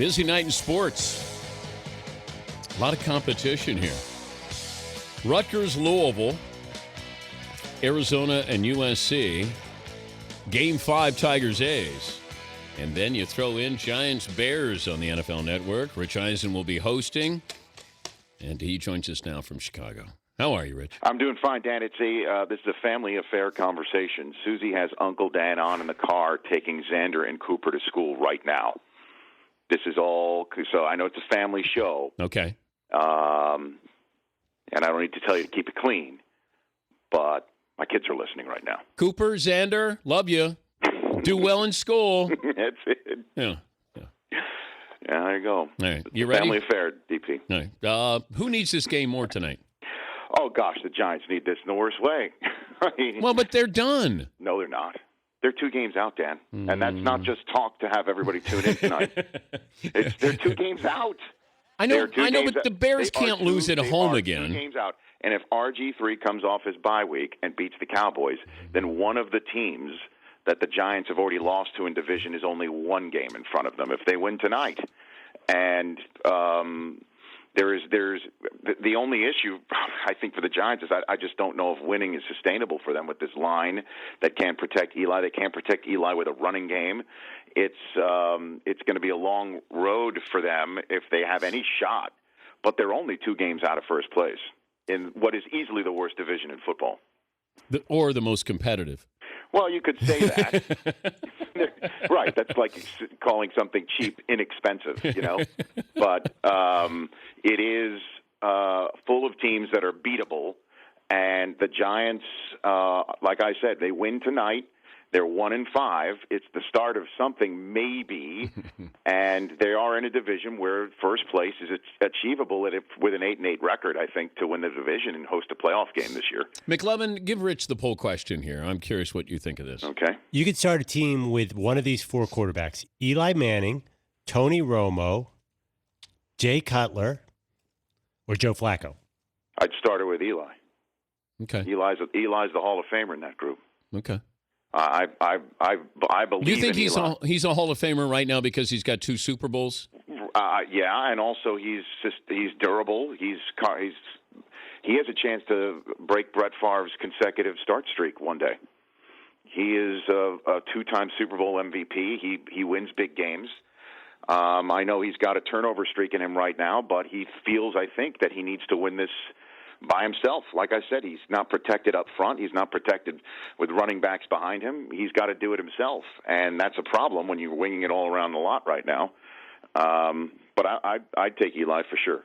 Busy night in sports. A lot of competition here. Rutgers, Louisville, Arizona, and USC. Game 5, Tigers, A's. And then you throw in Giants, Bears on the NFL Network. Rich Eisen will be hosting. And he joins us now from Chicago. How are you, Rich? I'm doing fine, Dan. This is a family affair conversation. Susie has Uncle Dan on in the car taking Xander and Cooper to school right now. This is all, so I know it's a family show. Okay. And I don't need to tell you to keep it clean, but my kids are listening right now. Cooper, Xander, love you. Do well in school. That's it. Yeah. Yeah, there you go. All right. You ready? Family affair, DP. All right. Who needs this game more tonight? Oh, gosh, the Giants need this in the worst way. Well, but they're done. No, they're not. They're 2 games out, Dan. And that's not just talk to have everybody tune in tonight. They're 2 games out. I know, but the Bears can't lose at home again. 2 games out. And if RG3 comes off his bye week and beats the Cowboys, then one of the teams that the Giants have already lost to in division is only 1 game in front of them if they win tonight. And there's the only issue, I think, for the Giants is I just don't know if winning is sustainable for them with this line that can't protect Eli. They can't protect Eli with a running game. It's going to be a long road for them if they have any shot. But they're only 2 games out of first place in what is easily the worst division in football. Or the most competitive. Well, you could say that. Right. That's like calling something cheap inexpensive, you know. But it is full of teams that are beatable. And the Giants, like I said, they win tonight. They're 1-5. It's the start of something, maybe. And they are in a division where first place is achievable with an 8-8 record, I think, to win the division and host a playoff game this year. McLovin, give Rich the poll question here. I'm curious what you think of this. Okay. You could start a team with one of these 4 quarterbacks: Eli Manning, Tony Romo, Jay Cutler, or Joe Flacco. I'd start it with Eli. Okay. Eli's the Hall of Famer in that group. Okay. I believe. Do you think in Eli. he's a Hall of Famer right now because he's got 2 Super Bowls? Yeah, and also he's durable. He has a chance to break Brett Favre's consecutive start streak one day. He is a 2-time Super Bowl MVP. He wins big games. I know he's got a turnover streak in him right now, but he feels, I think, that he needs to win this by himself. Like I said, he's not protected up front. He's not protected with running backs behind him. He's got to do it himself, and that's a problem when you're winging it all around the lot right now. But I'd take Eli for sure.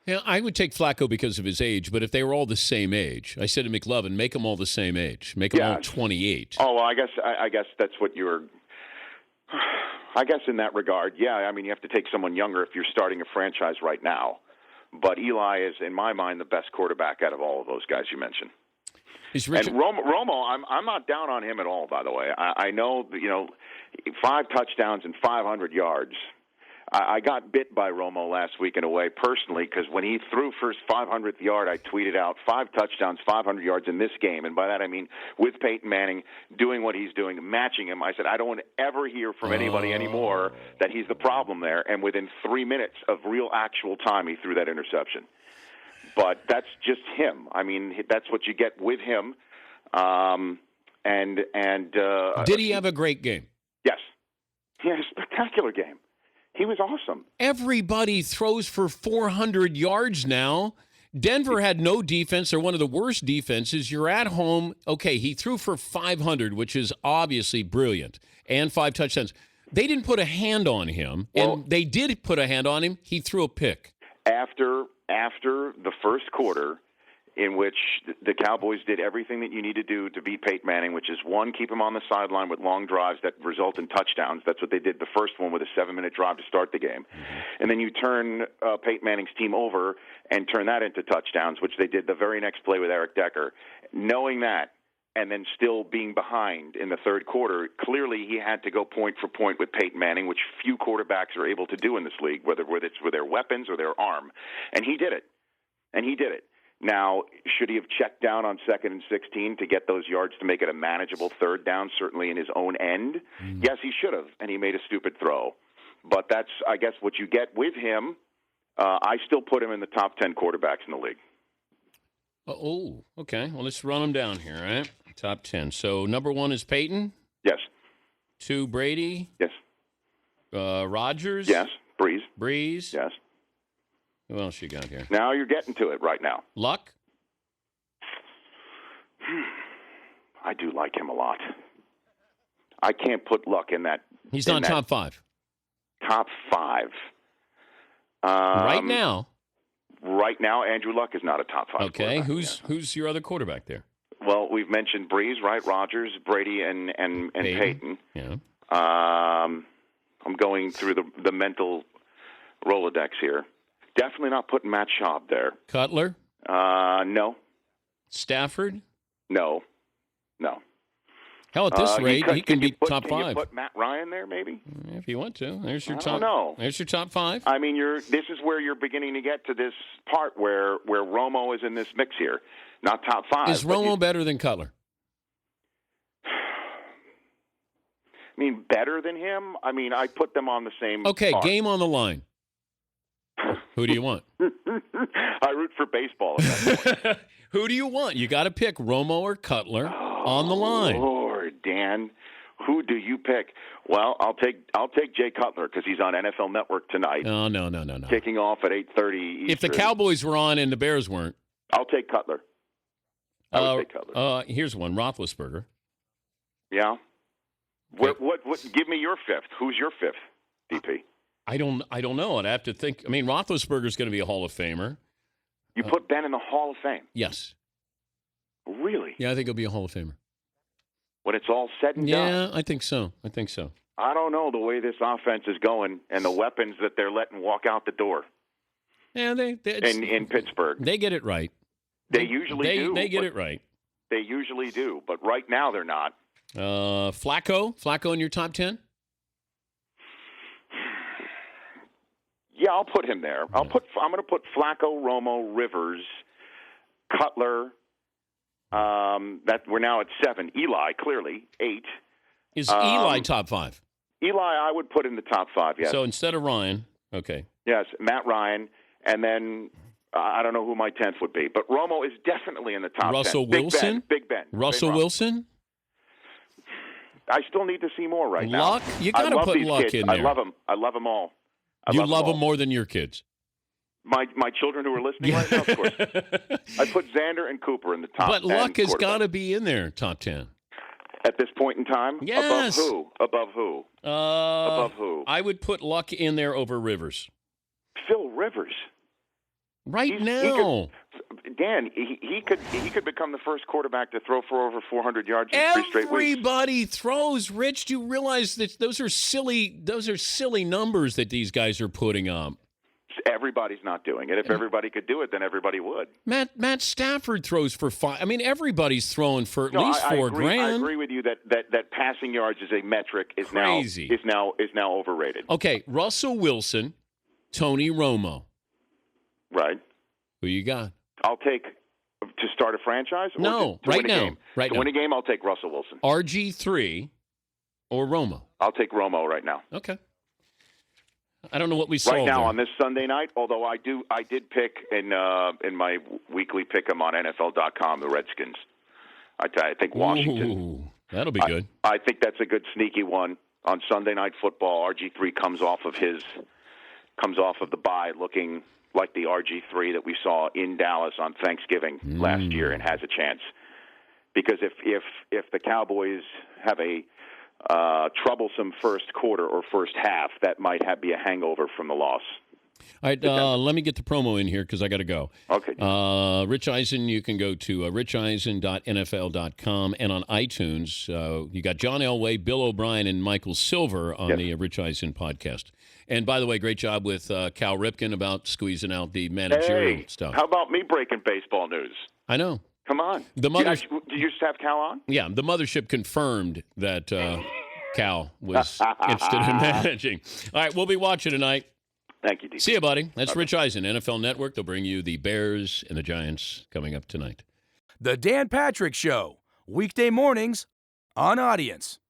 Yeah, I would take Flacco because of his age, but if they were all the same age, I said to McLovin, make them all the same age. Make them all 28. Oh, well, I guess that's what you're – I guess in that regard, yeah. I mean, you have to take someone younger if you're starting a franchise right now. But Eli is, in my mind, the best quarterback out of all of those guys you mentioned. And Romo, I'm not down on him at all, by the way. I know, 5 touchdowns and 500 yards. I got bit by Romo last week in a way personally because when he threw first 500th yard, I tweeted out 5 touchdowns, 500 yards in this game. And by that I mean with Peyton Manning doing what he's doing, matching him. I said, I don't want to ever hear from anybody anymore that he's the problem there. And within 3 minutes of real actual time, he threw that interception. But that's just him. I mean, that's what you get with him. Did he have a great game? Yes. He had a spectacular game. He was awesome. Everybody throws for 400 yards now. Denver had no defense. They're one of the worst defenses. You're at home. Okay, he threw for 500, which is obviously brilliant, and 5 touchdowns. They didn't put a hand on him, and they did put a hand on him. He threw a pick. After the first quarter, in which the Cowboys did everything that you need to do to beat Peyton Manning, which is, 1, keep him on the sideline with long drives that result in touchdowns. That's what they did the first one with a 7-minute drive to start the game. And then you turn Peyton Manning's team over and turn that into touchdowns, which they did the very next play with Eric Decker. Knowing that, and then still being behind in the third quarter, clearly he had to go point for point with Peyton Manning, which few quarterbacks are able to do in this league, whether it's with their weapons or their arm. And he did it. Now, should he have checked down on 2nd and 16 to get those yards to make it a manageable third down, certainly in his own end? Yes, he should have, and he made a stupid throw. But that's, I guess, what you get with him. I still put him in the top 10 quarterbacks in the league. Oh, okay. Well, let's run them down here, all right? Top 10. So number 1 is Peyton. Yes. 2, Brady. Yes. Rodgers. Yes. Breeze. Breeze. Yes. Who else you got here? Now you're getting to it right now. Luck. I do like him a lot. I can't put Luck in that. He's not top 5. Top 5. Right now. Right now, Andrew Luck is not a top 5. Okay. Who's your other quarterback there? Well, we've mentioned Breeze, right? Rodgers, Brady, and Peyton. Yeah. I'm going through the mental Rolodex here. Definitely not putting Matt Schaub there. Cutler? No. Stafford? No. Hell, at this rate, he can be top 5. Can you put Matt Ryan there, maybe? If you want to. There's your I top. don't know. There's your top 5. I mean, this is where you're beginning to get to this part where Romo is in this mix here. Not top 5. Is Romo better than Cutler? I mean, better than him? I mean, I put them on the same Okay, par. game on the line. Who do you want? I root for baseball at that point. Who do you want? You got to pick Romo or Cutler on the line. Lord, Dan, who do you pick? Well, I'll take Jay Cutler because he's on NFL Network tonight. Oh, no. Kicking off at 8:30 Eastern. If the Cowboys were on and the Bears weren't. I'll take Cutler. I would take Cutler. Here's one, Roethlisberger. Yeah. What? Give me your 5th. Who's your 5th, DP? I don't know. I'd have to think. I mean, Roethlisberger's going to be a Hall of Famer. You put Ben in the Hall of Fame? Yes. Really? Yeah, I think he'll be a Hall of Famer. When it's all said and done? Yeah, I think so. I don't know the way this offense is going and the weapons that they're letting walk out the door. Yeah, in Pittsburgh. They get it right. They usually do. They get it right. They usually do, but right now they're not. Flacco in your top 10? Yeah, I'll put him there. I'm going to put Flacco, Romo, Rivers, Cutler. That we're now at 7. Eli, clearly 8. Is Eli top 5? Eli, I would put in the top 5. Yes. So instead of Ryan, okay. Yes, Matt Ryan, and then I don't know who my 10th would be, but Romo is definitely in the top 10. Russell Wilson. Big Ben. Russell Wilson. I still need to see more right now. Luck. You got to put Luck kids. in there. I love them. I love them all. You love them more than your kids. My children who are listening right now, of course. I put Xander and Cooper in the top 10. But Luck has got to be in there, top 10. At this point in time? Yes. Above who? Above who? I would put Luck in there over Rivers. Phil Rivers. Now. Dan, he could become the first quarterback to throw for over 400 yards in 3 straight weeks. Everybody throws. Rich, do you realize that those are silly numbers that these guys are putting up? Everybody's not doing it. If everybody could do it, then everybody would. Matt Stafford throws for 5. I mean, everybody's throwing for at least $4,000. I agree with you that passing yards is a metric is crazy. Is now overrated. Okay, Russell Wilson, Tony Romo. Right. Who you got? I'll take to start a franchise. Or no, to right win a now. Game? Right to now. win a game, I'll take Russell Wilson. RG3 or Romo. I'll take Romo right now. Okay. I don't know what we saw right now there. on this Sunday night. Although I did pick in my weekly pick'em on NFL.com the Redskins. I think Washington. Ooh, that'll be good. I think that's a good sneaky one on Sunday Night Football. RG3 comes off of the bye looking like the RG3 that we saw in Dallas on Thanksgiving last year, and has a chance. Because if the Cowboys have a troublesome first quarter or first half, that might be a hangover from the loss. All right, let me get the promo in here because I got to go. Okay. Rich Eisen, you can go to richeisen.nfl.com, and on iTunes, you got John Elway, Bill O'Brien, and Michael Silver on the Rich Eisen podcast. And by the way, great job with Cal Ripken about squeezing out the managerial stuff. How about me breaking baseball news? I know. Come on. The Did you just have Cal on? Yeah, the mothership confirmed that Cal was interested in managing. All right, we'll be watching tonight. Thank you, D. See you, buddy. That's Rich Eisen, NFL Network. They'll bring you the Bears and the Giants coming up tonight. The Dan Patrick Show, weekday mornings on Audience.